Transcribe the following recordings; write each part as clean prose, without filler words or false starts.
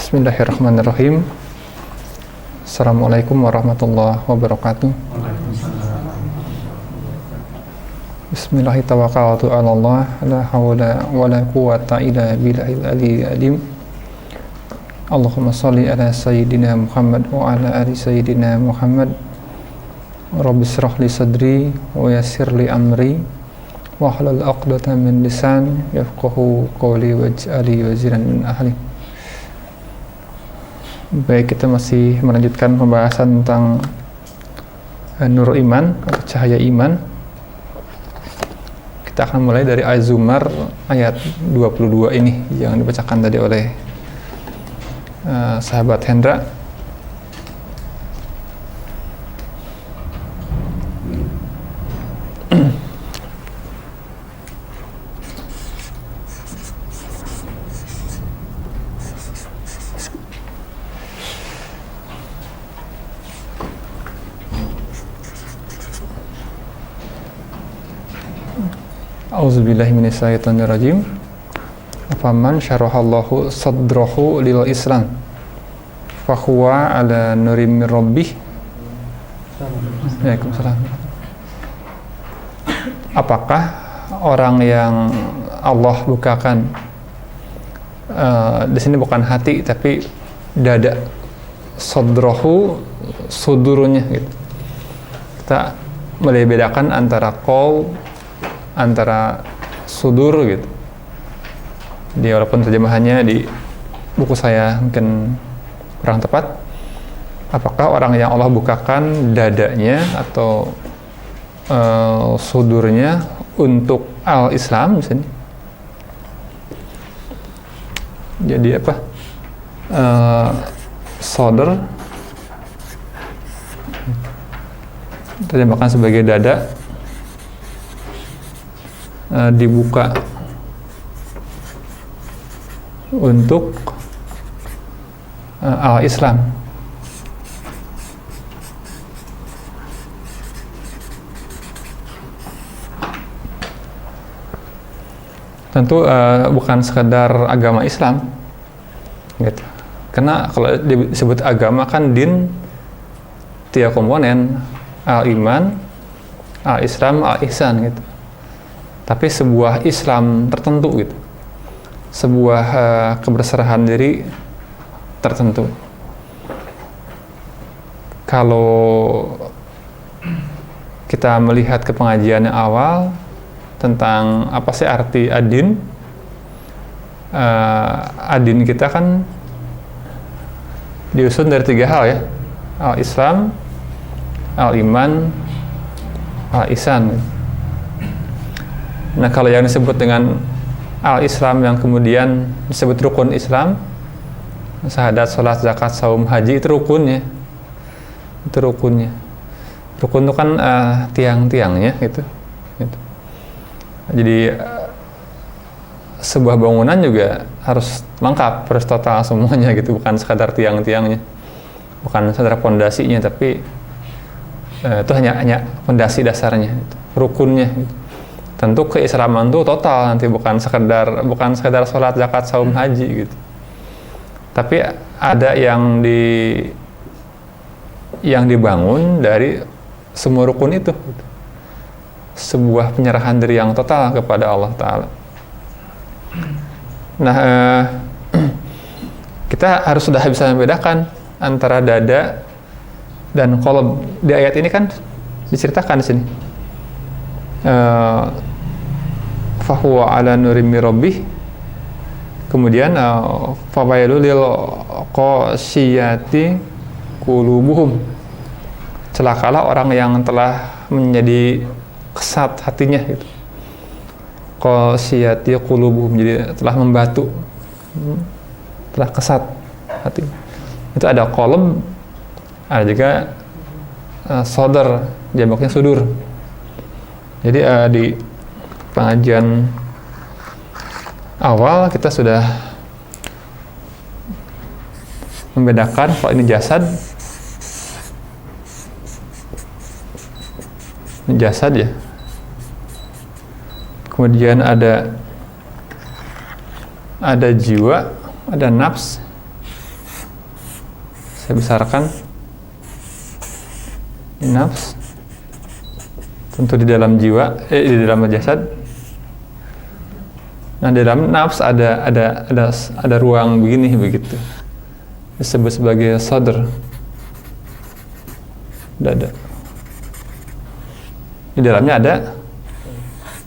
Bismillahirrahmanirrahim. Assalamualaikum warahmatullahi wabarakatuh. Bismillahirrahmanirrahim. Allah, la hawla wa la quwwata illa billahil aliyyil azim. Allahumma shalli ala sayyidina Muhammad wa ala ali sayyidina Muhammad. Rabbi shrah li sadri wa yassir li amri wa hlul 'uqdatam min lisan yafqahu qawli waj'alni waziran min ahli. Baik, kita masih melanjutkan pembahasan tentang Nur Iman atau cahaya iman. Kita akan mulai dari Az-Zumar ayat 22 ini yang dibacakan tadi oleh sahabat Hendra. A'udzubillahi minasyaitonirrajim. Faman syarahallahu sadrahu lil Islam fahuwa ala nurim min rabbih. Waalaikumsalam. Apakah orang yang Allah bukakan di sini bukan hati tapi dada, sadrahu sudurnya gitu. Kita boleh bedakan antara qaul antara sudur gitu. Dia walaupun terjemahannya di buku saya mungkin kurang tepat. Apakah orang yang Allah bukakan dadanya atau sudurnya untuk al-Islam di sini? Jadi apa? Sodor terjemahkan sebagai dada, dibuka untuk al-Islam. Tentu bukan sekadar agama Islam gitu. Karena kalau disebut agama kan din tiga komponen, al-iman, al-Islam, al-ihsan gitu. Tapi sebuah Islam tertentu gitu, sebuah keberserahan diri tertentu. Kalau kita melihat ke pengajian yang awal tentang apa sih arti adin, adin kita kan diusun dari tiga hal ya, al-Islam, al-iman, al-ihsan. Nah, kalau yang disebut dengan al-Islam yang kemudian disebut rukun Islam, syahadat, sholat, zakat, saum, haji, itu rukunnya. Itu rukunnya. Rukun itu kan tiang-tiangnya gitu. Jadi sebuah bangunan juga harus lengkap, harus total semuanya gitu, bukan sekadar tiang-tiangnya. Bukan sekadar pondasinya, tapi itu hanya pondasi dasarnya, gitu. Rukunnya gitu. Tentu keislaman itu total nanti, bukan sekedar sholat, zakat, saum, haji gitu. Tapi ada yang dibangun dari semua rukun itu gitu. Sebuah penyerahan diri yang total kepada Allah Ta'ala. Nah, kita harus sudah bisa membedakan antara dada dan qalb. Di ayat ini kan diceritakan di sini. Fahuwa ala nurim min rabbih. Kemudian fawailul lil qasiyati qulubuhum. Celakalah orang yang telah menjadi kesat hatinya gitu. Qasiyati qulubuhum, jadi telah membatu, telah kesat hati. Itu ada qalb, ada juga sodor, jamaknya sudur. Jadi di pengajian awal kita sudah membedakan kalau ini jasad ya. Kemudian ada jiwa, ada nafs, saya besarkan. Ini nafs, tentu di dalam jiwa, di dalam jasad. Nah, di dalam nafs ada ruang begini begitu, disebut sebagai sadr, dada. Di dalamnya ada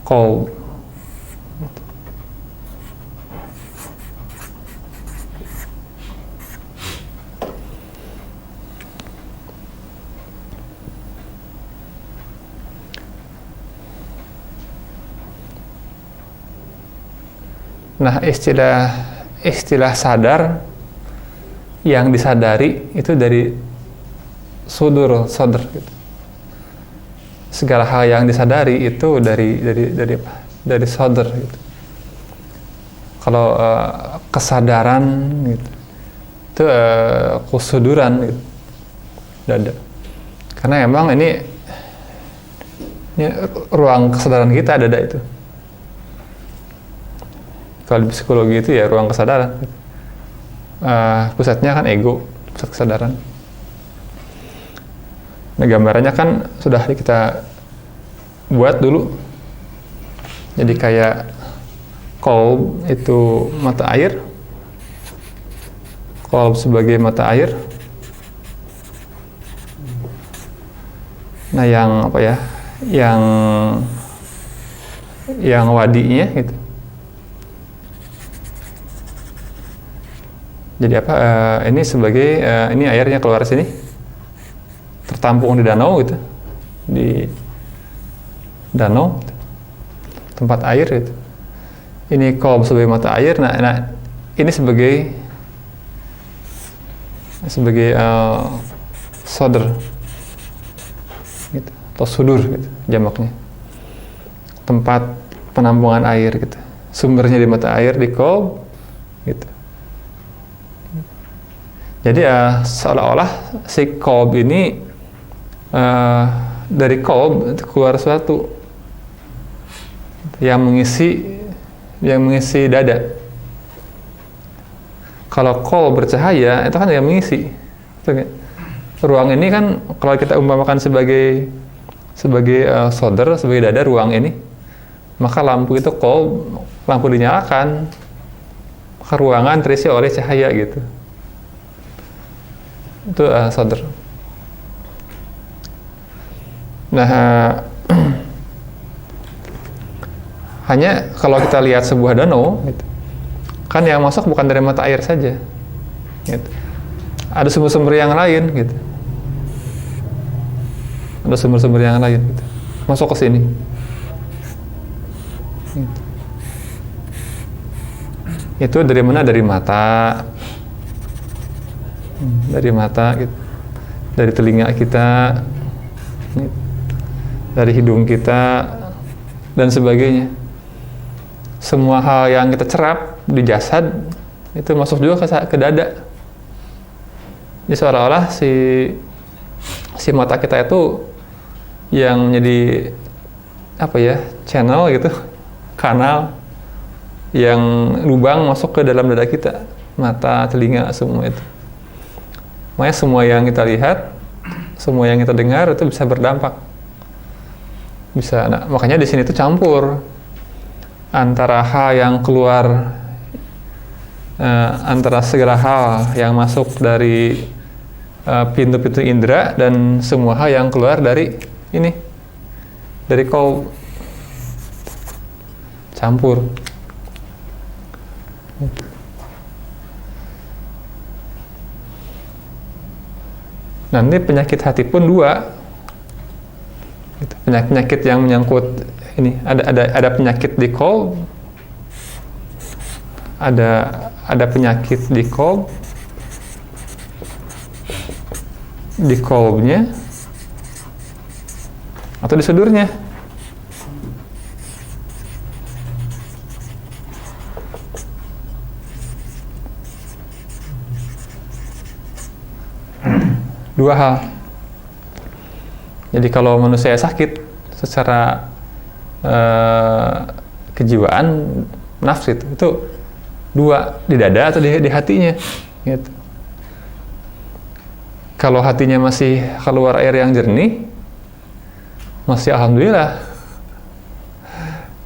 qalb. Nah, istilah sadar, yang disadari itu dari sadr gitu. Segala hal yang disadari itu dari apa? Dari sadr gitu. Kalau kesadaran gitu, itu kusuduran gitu, dada. Karena emang ini ruang kesadaran kita, dada itu. Kalau di psikologi itu ya ruang kesadaran. Pusatnya kan ego, pusat kesadaran. Nah, gambarannya kan sudah kita buat dulu. Jadi kayak qalb itu mata air. Qalb sebagai mata air. Nah, yang apa ya? Yang wadinya gitu. Jadi apa? Ini sebagai ini airnya keluar sini, tertampung di danau gitu, di danau tempat air gitu. Ini qalb sebagai mata air. Nah ini sebagai sadr gitu, atau sudur gitu jamaknya, tempat penampungan air gitu. Sumbernya di mata air, di qalb gitu. Jadi seolah-olah si qalb ini dari qalb itu keluar sesuatu yang mengisi dada. Kalau qalb bercahaya itu kan yang mengisi. Ruang ini kan kalau kita umpamakan sebagai sadr, sebagai dada, ruang ini, maka lampu itu qalb, lampu dinyalakan, maka ruangan terisi oleh cahaya gitu. Itu sadr. Nah, hanya kalau kita lihat sebuah danau, gitu, kan yang masuk bukan dari mata air saja, gitu. Ada sumber-sumber yang lain, gitu. Ada sumber-sumber yang lain, gitu, masuk ke sini. Gitu. Itu dari mana? Dari mata. Dari mata gitu, dari telinga kita gitu, dari hidung kita dan sebagainya. Semua hal yang kita cerap di jasad itu masuk juga ke dada. Jadi seolah-olah si mata kita itu yang menjadi apa ya, channel gitu, kanal yang lubang masuk ke dalam dada kita, mata, telinga, semua itu. Makanya semua yang kita lihat, semua yang kita dengar itu bisa berdampak. Bisa. Nah, makanya di sini tuh campur antara hal yang keluar, antara segala hal yang masuk dari pintu-pintu indera dan semua hal yang keluar dari ini, dari qalb, campur. Nanti penyakit hati pun dua, penyakit yang menyangkut ini, ada penyakit di qalb, ada penyakit di qalb, di qalbnya atau di sudurnya. Dua hal. Jadi kalau manusia sakit secara kejiwaan, nafsu itu dua, di dada atau di hatinya gitu. Kalau hatinya masih keluar air yang jernih, masih alhamdulillah.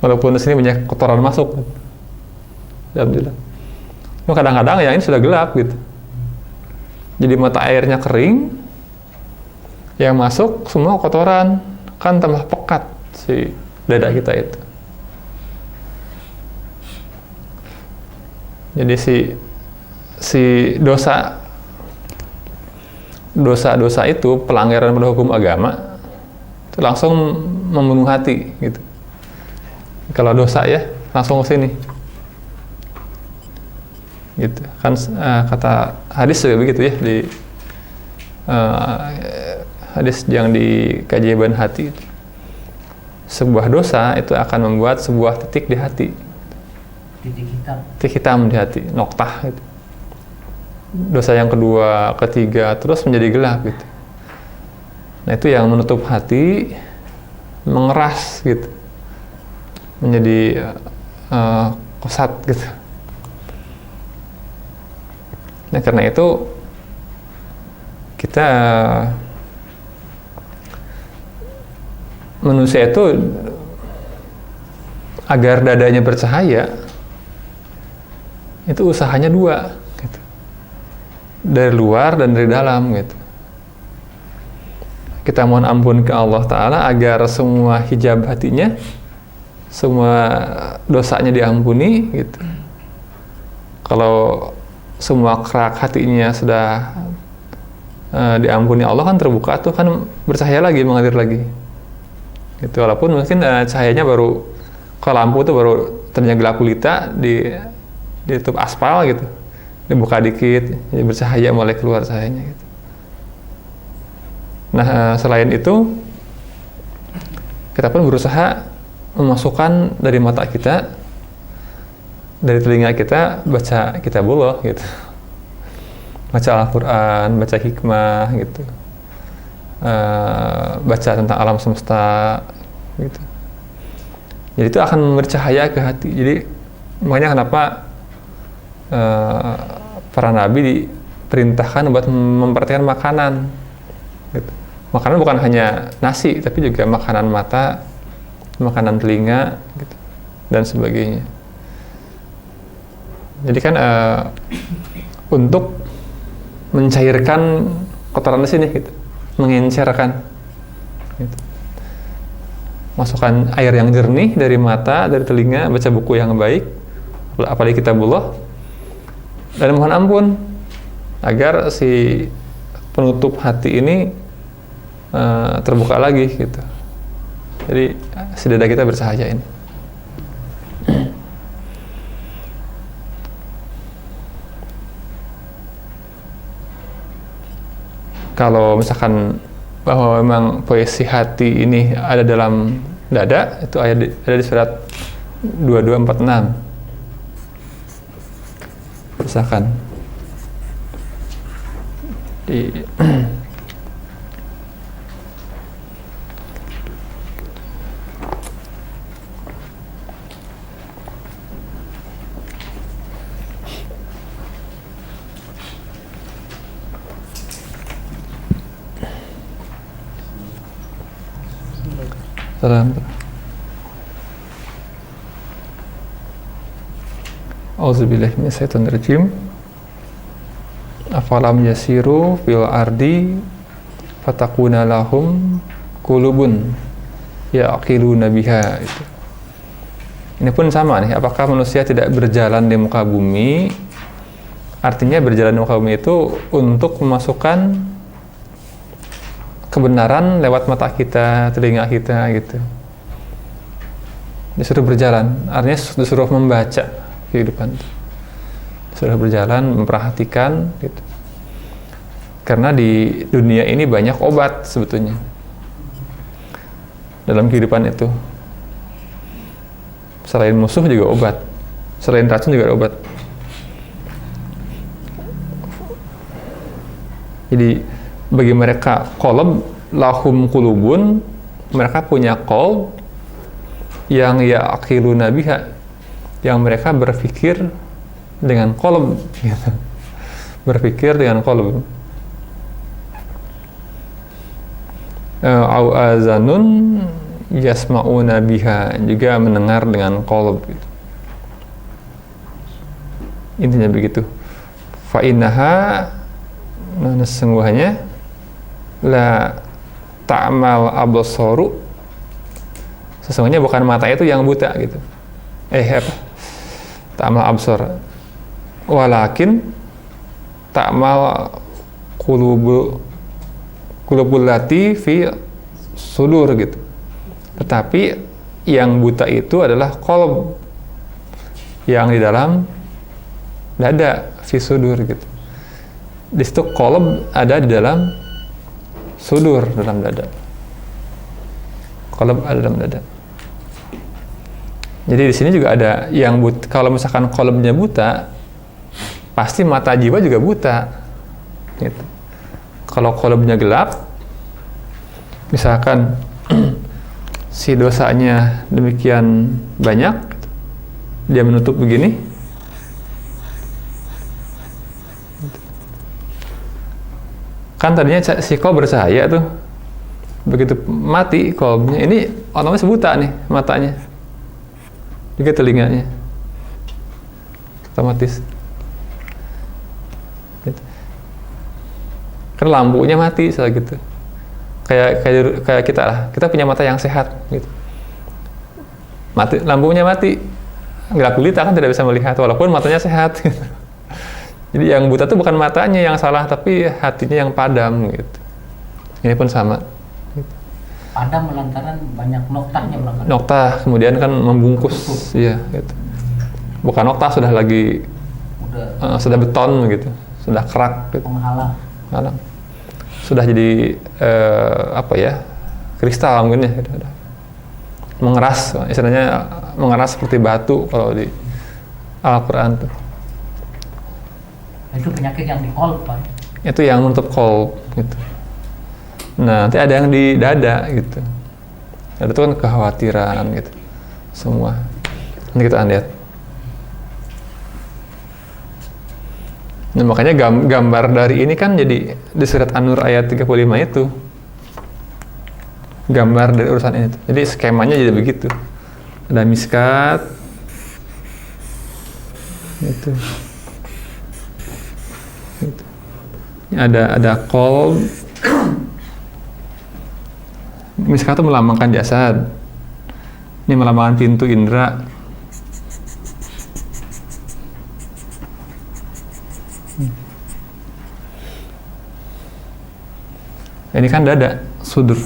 Walaupun di sini banyak kotoran masuk, alhamdulillah. Cuma kadang-kadang yang ini sudah gelap gitu. Jadi mata airnya kering, yang masuk semua kotoran, kan tambah pekat si dada kita itu. Jadi si dosa itu pelanggaran pada hukum agama itu langsung membunuh hati gitu. Kalau dosa ya langsung ke sini gitu kan, kata hadis juga begitu ya, di hadis yang di keajaiban hati, sebuah dosa itu akan membuat sebuah titik di hati, titik hitam di hati, noktah gitu. Dosa yang kedua, ketiga, terus menjadi gelap gitu. Nah itu yang menutup hati, mengeras gitu, menjadi kosat gitu. Nah karena itu kita manusia itu agar dadanya bercahaya itu usahanya dua gitu. Dari luar dan dari dalam gitu. Kita mohon ampun ke Allah Ta'ala agar semua hijab hatinya, semua dosanya diampuni gitu. Kalau semua kerak hatinya sudah diampuni Allah, kan terbuka tuh, kan bercahaya lagi, mengalir lagi gitu. Walaupun mungkin cahayanya baru ke lampu tuh baru ternyata gelap gulita, ditutup aspal gitu, dibuka dikit jadi bercahaya, mulai keluar cahayanya gitu. Nah selain itu kita pun berusaha memasukkan dari mata kita, dari telinga kita, baca kitabullah gitu, baca Al-Quran, baca hikmah gitu, baca tentang alam semesta gitu. Jadi itu akan bercahaya ke hati. Jadi makanya kenapa para nabi diperintahkan buat memperhatikan makanan gitu. Makanan bukan hanya nasi, tapi juga makanan mata, makanan telinga gitu, dan sebagainya. Jadi kan untuk mencairkan kotoran di sini gitu, mengencerkan gitu. Masukkan air yang jernih dari mata, dari telinga, baca buku yang baik, apalagi kitabullah, dan mohon ampun agar si penutup hati ini terbuka lagi gitu. Jadi si dada kita bercahaya ini. Kalau misalkan bahwa memang posisi hati ini ada dalam dada, itu ada di surat 2246. Misalkan di salam. Auzubillahi minasyaitonir rajim. Afalam yasiru fil ardi fatakuna lahum qulubun yaqiluna biha. Itu. Ini pun sama nih, apakah manusia tidak berjalan di muka bumi? Artinya berjalan di muka bumi itu untuk memasukkan kebenaran lewat mata kita, telinga kita gitu. Disuruh berjalan, artinya disuruh membaca kehidupan. Disuruh berjalan, memperhatikan gitu. Karena di dunia ini banyak obat sebetulnya. Dalam kehidupan itu. Selain musuh juga obat. Selain racun juga obat. Jadi bagi mereka qalb lahum qulubun, mereka punya qalb yang yaqiluna biha, yang mereka berpikir dengan qalb gitu. Berpikir dengan qalb. au azanun yasma'una biha, juga mendengar dengan qalb gitu. Intinya begitu. Fa innaha, nah sesungguhnya la ta'mal absaru, sesungguhnya bukan mata itu yang buta gitu. Ta'mal absar, walakin ta'mal qulubul lati fi sudur gitu. Tetapi yang buta itu adalah qalb, yang di dalam dada, fi sudur gitu. Di situ qalb ada di dalam sudur, dalam dada. Qalb ada dalam dada. Jadi di sini juga ada yang buta. Kalau misalkan qalbnya buta, pasti mata jiwa juga buta. Gitu. Kalau qalbnya gelap, misalkan si dosanya demikian banyak, dia menutup begini, kan tadinya si qalb bercahaya tuh, begitu mati qalbnya, ini otomatis buta nih matanya, juga telinganya, otomatis. Gitu. Kan lampunya mati salah gitu. Kayak kita lah, kita punya mata yang sehat gitu. Mati, lampunya mati, gelap gulita kan tidak bisa melihat walaupun matanya sehat gitu. Jadi yang buta itu bukan matanya yang salah, tapi hatinya yang padam gitu. Ini pun sama. Gitu. Padam lantaran banyak noktahnya belakang. Noktah kemudian kan membungkus, iya gitu. Bukan noktah, sudah lagi sudah beton gitu, sudah kerak gitu. Penghalang. Sudah jadi kristal mungkin ya, gitu. Mengeras, istilahnya mengeras seperti batu kalau di Al-Quran tuh. Itu penyakit yang di qalb, Pak. Itu yang menutup qalb gitu. Nah, nanti ada yang di dada gitu. Dada itu kan kekhawatiran gitu. Semua. Nanti kita lihat. Nah, makanya gambar dari ini kan jadi di surat An-Nur ayat 35 itu. Gambar dari urusan ini. Jadi skemanya jadi begitu. Ada miskat. Gitu. Gitu. Ada qalb. Miskat itu melambangkan jasad. Ini melambangkan pintu indera. Ini kan dada, sudur.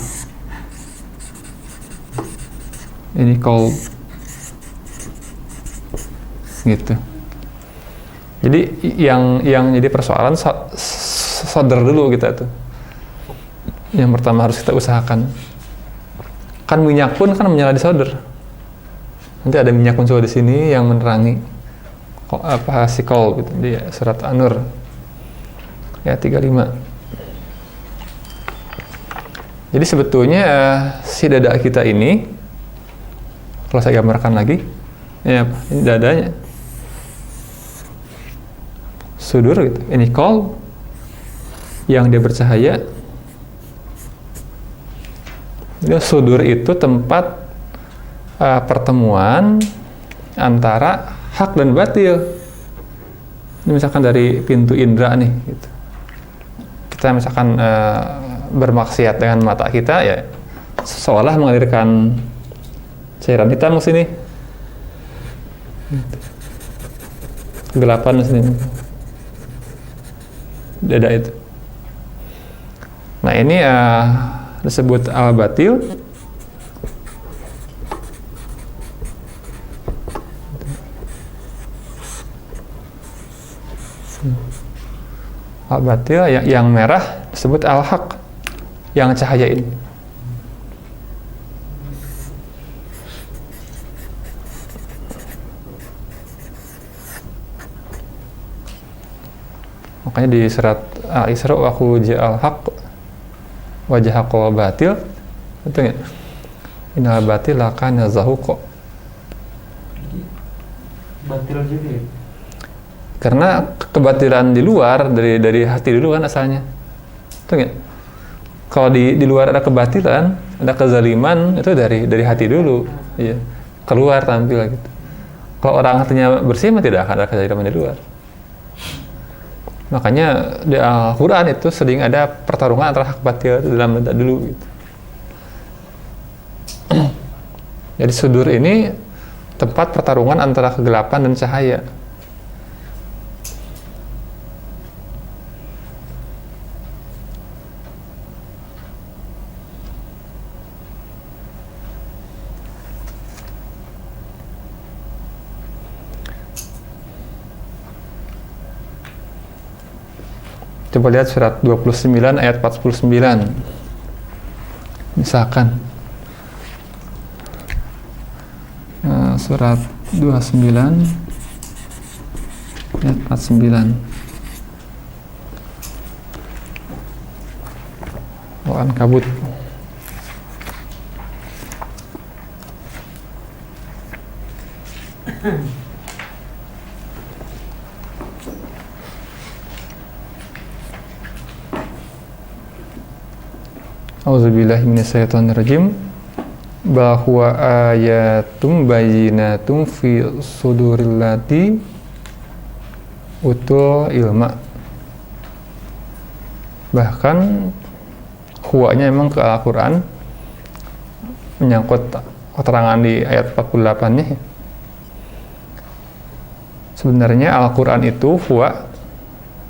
Ini qalb. Gitu. Jadi yang jadi persoalan sadar dulu kita tuh. Yang pertama harus kita usahakan. Kan minyak pun kan menyala di solder. Nanti ada minyak muncul di sini yang menerangi si qalb gitu. Di surat An-Nur ayat 35. Jadi sebetulnya si dada kita ini, kalau saya gambarkan lagi, ini apa? Ini dadanya, sudur gitu. Ini qalb yang dia bercahaya. Jadi sudur itu tempat pertemuan antara hak dan batil. Ini misalkan dari pintu indera nih, gitu. Kita misalkan bermaksiat dengan mata kita, ya seolah mengalirkan cairan hitam ke sini, kegelapan di sini, dada itu. Nah ini disebut al-batil. Al-batil yang merah disebut al-haq, yang cahaya ini. Makanya di surat Al-Isra wa qul ja'al haqq wa jahaqal batil, betul nggak? Innal batila kana zahuqa. Batil juga ya? Karena kebatilan di luar, dari hati dulu kan asalnya, betul nggak? Kalau di luar ada kebatilan, ada kezaliman, itu dari hati dulu, ya, keluar tampil gitu. Kalau orang hatinya bersih, mah tidak akan ada kezaliman di luar. Makanya di Al-Quran itu sering ada pertarungan antara hak batil dalam dada dulu gitu. Jadi sudur ini tempat pertarungan antara kegelapan dan cahaya. Coba lihat surat 29 ayat 49. Misalkan surat 29 ayat 49. Al-Ankabut. Auzubillahi minasyaitonirrajim. Bahwa ayatum bayyinatum fi suduril lati utul ilma. Bahkan huwanya memang ke Al-Quran menyangkut keterangan di ayat 48-nya. Sebenarnya Al-Quran itu huwa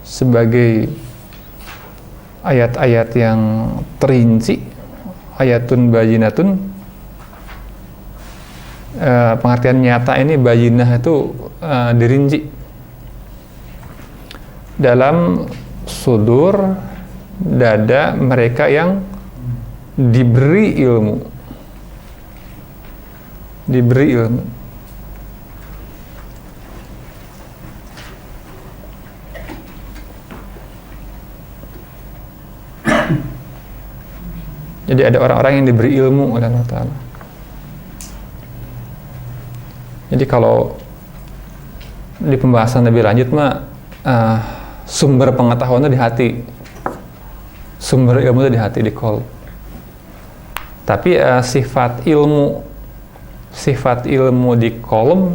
sebagai ayat-ayat yang terinci, ayatun bayyinatun. Pengertian nyata ini bayyinah itu dirinci dalam sudur dada mereka yang diberi ilmu. Jadi ada orang-orang yang diberi ilmu oleh Allah Ta'ala. Jadi kalau di pembahasan lebih lanjut mah sumber pengetahuan itu di hati, sumber ilmu itu di hati, di qalb. Tapi sifat ilmu di qalb